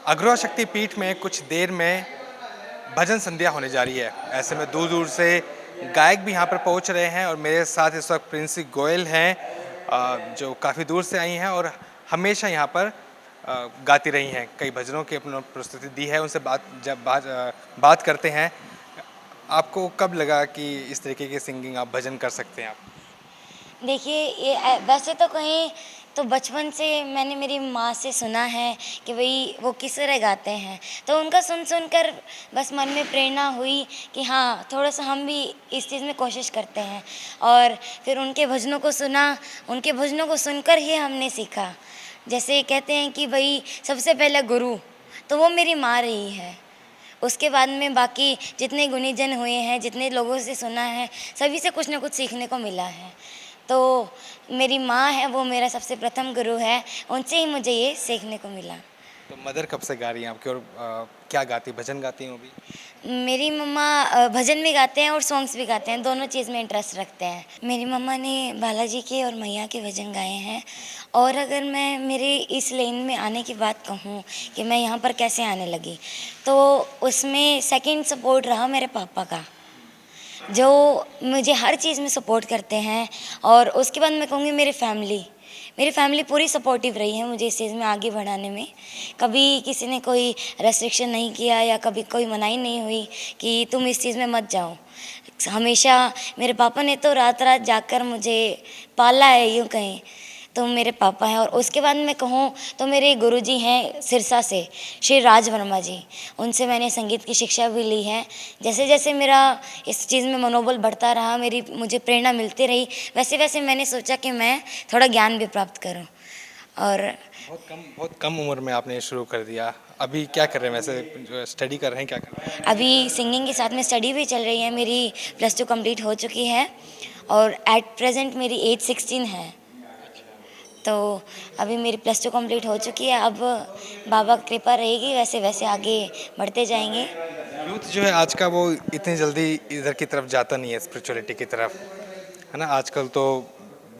अग्रवा शक्ति पीठ में कुछ देर में भजन संध्या होने जा रही है। ऐसे में दूर दूर से गायक भी यहाँ पर पहुँच रहे हैं और मेरे साथ इस वक्त प्रिंसी गोयल हैं, जो काफ़ी दूर से आई हैं और हमेशा यहाँ पर गाती रही हैं। कई भजनों की अपनी प्रस्तुति दी है। उनसे बात करते हैं। आपको कब लगा कि इस तरीके की सिंगिंग आप भजन कर सकते हैं? आप देखिए, ये वैसे तो कहीं तो बचपन से मैंने मेरी माँ से सुना है कि भाई वो किस तरह गाते हैं, तो उनका सुन कर बस मन में प्रेरणा हुई कि हाँ, थोड़ा सा हम भी इस चीज़ में कोशिश करते हैं। और फिर उनके भजनों को सुना, उनके भजनों को सुनकर ही हमने सीखा। जैसे कहते हैं कि भाई सबसे पहला गुरु तो वो मेरी माँ रही है। उसके बाद में बाकी जितने गुणीजन हुए हैं, जितने लोगों से सुना है, सभी से कुछ ना कुछ सीखने को मिला है। तो मेरी माँ है, वो मेरा सबसे प्रथम गुरु है, उनसे ही मुझे ये सीखने को मिला। तो मदर कब से गा रही हैं आपकी और क्या गाती, भजन गाती हैं वो भी? मेरी मम्मा भजन भी गाते हैं और सॉन्ग्स भी गाते हैं, दोनों चीज़ में इंटरेस्ट रखते हैं। मेरी मम्मा ने बालाजी के और मैया के भजन गाए हैं। और अगर मैं मेरे इस लेन में आने की बात कहूँ कि मैं यहाँ पर कैसे आने लगी, तो उसमें सेकंड सपोर्ट रहा मेरे पापा का, जो मुझे हर चीज़ में सपोर्ट करते हैं। और उसके बाद मैं कहूँगी मेरी फैमिली पूरी सपोर्टिव रही है मुझे इस चीज़ में आगे बढ़ाने में। कभी किसी ने कोई रेस्ट्रिक्शन नहीं किया या कभी कोई मनाही नहीं हुई कि तुम इस चीज़ में मत जाओ। हमेशा मेरे पापा ने तो रात रात जाकर मुझे पाला है, यूँ कहें तो मेरे पापा हैं। और उसके बाद मैं कहूँ तो मेरे गुरुजी हैं सिरसा से, श्री राज वर्मा जी। उनसे मैंने संगीत की शिक्षा भी ली है। जैसे जैसे मेरा इस चीज़ में मनोबल बढ़ता रहा, मुझे प्रेरणा मिलती रही, वैसे वैसे मैंने सोचा कि मैं थोड़ा ज्ञान भी प्राप्त करूं। और बहुत कम उम्र में आपने शुरू कर दिया। अभी क्या कर रहे हैं वैसे? जो स्टडी कर रहे हैं, क्या कर रहे हैं? अभी सिंगिंग के साथ में स्टडी भी चल रही है। मेरी +2 कंप्लीट हो चुकी है और एट प्रेजेंट मेरी एज 16 है। तो अभी मेरी +2 कंप्लीट हो चुकी है। अब बाबा की कृपा रहेगी, वैसे वैसे आगे बढ़ते जाएंगे। यूथ जो है आज का, वो इतनी जल्दी इधर की तरफ जाता नहीं है, स्पिरिचुअलिटी की तरफ, है ना? आजकल तो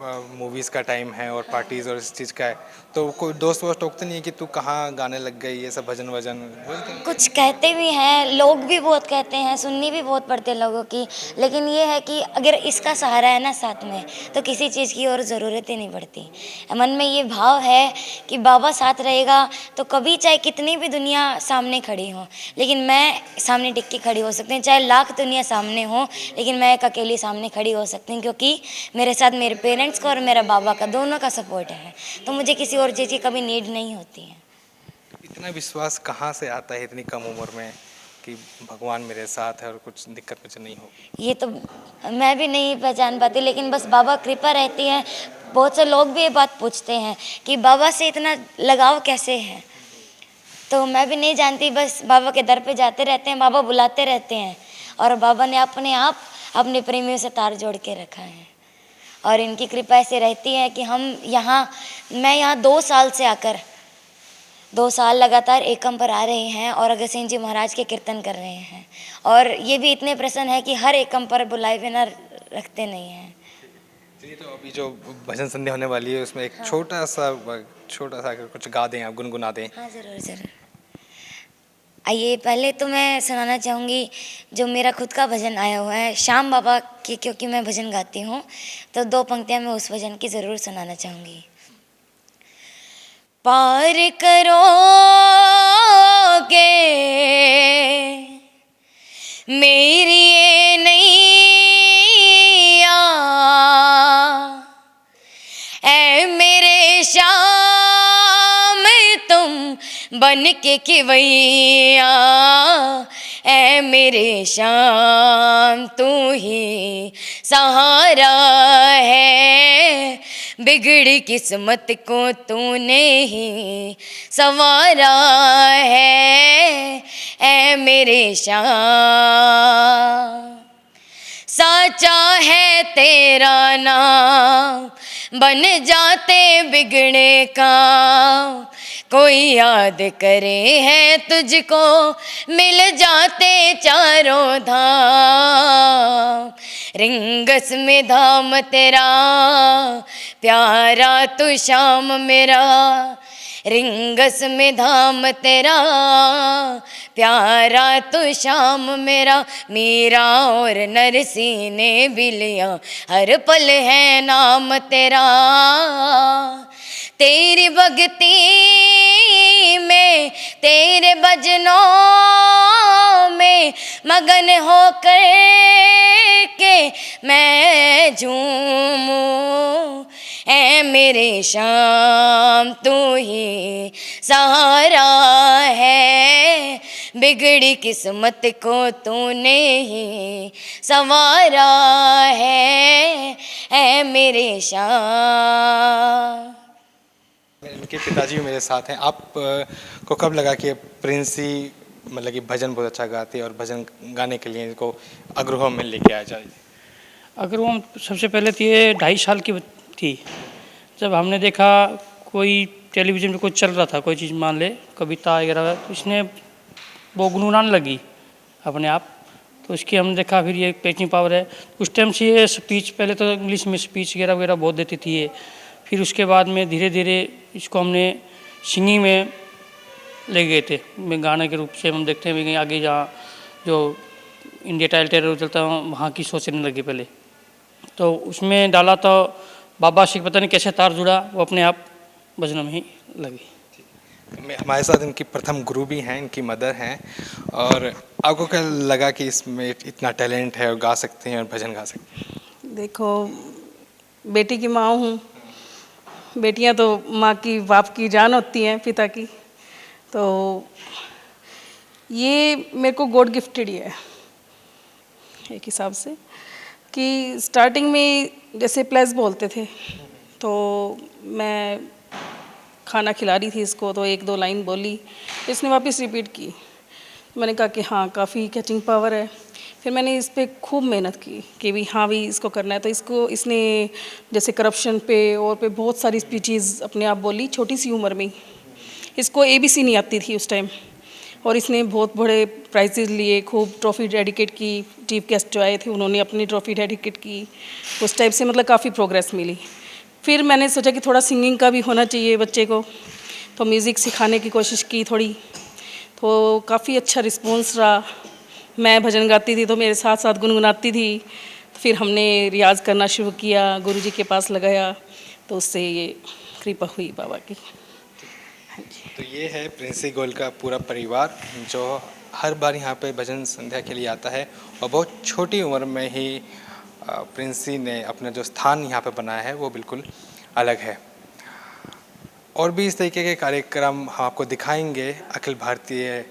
मूवीज़ का टाइम है और पार्टीज़ और इस चीज़ का है। तो कोई दोस्त वोस्त टोकते नहीं है कि तू कहाँ गाने लग गई, ये सब भजन वजन बोलते हैं? कुछ कहते भी हैं, लोग भी बहुत कहते हैं, सुननी भी बहुत पड़ती है लोगों की। लेकिन ये है कि अगर इसका सहारा है ना साथ में, तो किसी चीज़ की और ज़रूरत ही नहीं पड़ती। मन में ये भाव है कि बाबा साथ रहेगा तो कभी चाहे कितनी भी दुनिया सामने खड़ी हो, लेकिन मैं सामने टिक के खड़ी हो सकती हूँ। चाहे लाख दुनिया सामने हो, लेकिन मैं एक अकेली सामने खड़ी हो सकती हूँ, क्योंकि मेरे साथ मेरे पेरेंट्स का और मेरा बाबा का दोनों का सपोर्ट है। तो मुझे किसी और चीज़ की कभी नीड नहीं होती है। इतना विश्वास कहाँ से आता है इतनी कम उम्र में कि भगवान मेरे साथ है और कुछ दिक्कत मुझे नहीं होगी? ये तो मैं भी नहीं पहचान पाती, लेकिन बस बाबा कृपा रहती है। बहुत से लोग भी ये बात पूछते हैं कि बाबा से इतना लगाव कैसे है, तो मैं भी नहीं जानती। बस बाबा के दर पे जाते रहते हैं, बाबा बुलाते रहते हैं, और बाबा ने अपने आप अपने प्रेमियों से तार जोड़ के रखा है। और इनकी कृपा ऐसे रहती है कि मैं यहाँ 2 साल से आकर 2 साल लगातार एकम पर आ रहे हैं और अगस्त सिंह जी महाराज के कीर्तन कर रहे हैं। और ये भी इतने प्रसन्न है कि हर एकम पर बुलाए बिना रखते नहीं हैं। चलिए, तो अभी जो भजन संध्या होने वाली है उसमें एक छोटा सा अगर कुछ गा दें, आप गुनगुना दें। हाँ, ज़रूर ज़रूर। आइए, पहले तो मैं सुनाना चाहूँगी जो मेरा खुद का भजन आया हुआ है श्याम बाबा की, क्योंकि मैं भजन गाती हूँ, तो 2 पंक्तियाँ मैं उस भजन की ज़रूर सुनाना चाहूँगी। पार करोगे मेरी ये नैया, ऐ मेरे श्याम तुम बन के खिवैया, ऐ मेरे श्याम तू ही सहारा है, बिगड़ी किस्मत को तूने ही संवारा है, ऐ मेरे श्याम। साचा है तेरा नाम, बन जाते बिगड़े काम, कोई याद करे है तुझको, मिल जाते चारों धाम। रिंगस में धाम तेरा, प्यारा तू श्याम मेरा, रिंगस में धाम तेरा, प्यारा तू श्याम मेरा, मीरा और नरसी ने भी लिया, हर पल है नाम तेरा। तेरी भक्ति में, तेरे भजनों में मगन होकर के मैं झूमूं, ऐ मेरे श्याम तू ही सहारा है, बिगड़ी किस्मत को तूने ही संवारा है, ऐ मेरे श्याम। इनके पिताजी भी मेरे साथ हैं। आप को कब लगा कि प्रिंसी मतलब कि भजन बहुत अच्छा गाती है और भजन गाने के लिए इनको अग्रह में लेके आ जाए? अगर वो सबसे पहले तो ये 2.5 साल की थी जब हमने देखा कोई टेलीविज़न पे कुछ चल रहा था, कोई चीज़ मान ले कविता वगैरह, तो इसने वो गुनगुनाने लगी अपने आप। तो इसकी हमने देखा फिर ये कैचिंग पावर है। उस टाइम से ये स्पीच, पहले तो इंग्लिश में स्पीच वगैरह वगैरह बहुत देती थी ये, फिर उसके बाद में धीरे धीरे इसको हमने सिंगिंग में ले गए थे। मैं गाने के रूप से हम देखते हैं कहीं आगे जहाँ जो इंडिया टाइल टेरर चलता है वहाँ की सोचने लगी पहले, तो उसमें डाला तो बाबा से पता नहीं कैसे तार जुड़ा, वो अपने आप बजने में ही लगी। हमारे साथ इनकी प्रथम गुरु भी हैं, इनकी मदर हैं। और आपको क्या लगा कि इसमें इतना टैलेंट है और गा सकते हैं और भजन गा सकते हैं? देखो, बेटी की माँ हूँ, बेटियाँ तो माँ की बाप की जान होती हैं, पिता की, तो ये मेरे को गॉड गिफ्टेड ही है एक हिसाब से। कि स्टार्टिंग में जैसे प्लेस बोलते थे तो मैं खाना खिला रही थी इसको, तो 1-2 लाइन बोली, इसने वापस रिपीट की। मैंने कहा कि हाँ काफ़ी कैचिंग पावर है। फिर मैंने इस पर खूब मेहनत की कि भी हाँ भी इसको करना है। तो इसने जैसे करप्शन पे और पे बहुत सारी स्पीचेज़ अपने आप बोली छोटी सी उम्र में ही। इसको ABC नहीं आती थी उस टाइम, और इसने बहुत बड़े प्राइजेज़ लिए, खूब ट्रॉफ़ी डेडिकेट की। चीफ गेस्ट जो आए थे उन्होंने अपनी ट्रॉफ़ी डेडिकेट की। उस टाइप से मतलब काफ़ी प्रोग्रेस मिली। फिर मैंने सोचा कि थोड़ा सिंगिंग का भी होना चाहिए बच्चे को, तो म्यूज़िक सिखाने की कोशिश की थोड़ी, तो काफ़ी अच्छा रिस्पॉन्स रहा। मैं भजन गाती थी तो मेरे साथ साथ गुनगुनाती थी। फिर हमने रियाज़ करना शुरू किया, गुरुजी के पास लगाया, तो उससे ये कृपा हुई बाबा की। तो ये है प्रिंसी गोयल का पूरा परिवार जो हर बार यहाँ पे भजन संध्या के लिए आता है, और बहुत छोटी उम्र में ही प्रिंसी ने अपना जो स्थान यहाँ पे बनाया है वो बिल्कुल अलग है। और भी इस तरीके के कार्यक्रम हम आपको दिखाएंगे अखिल भारतीय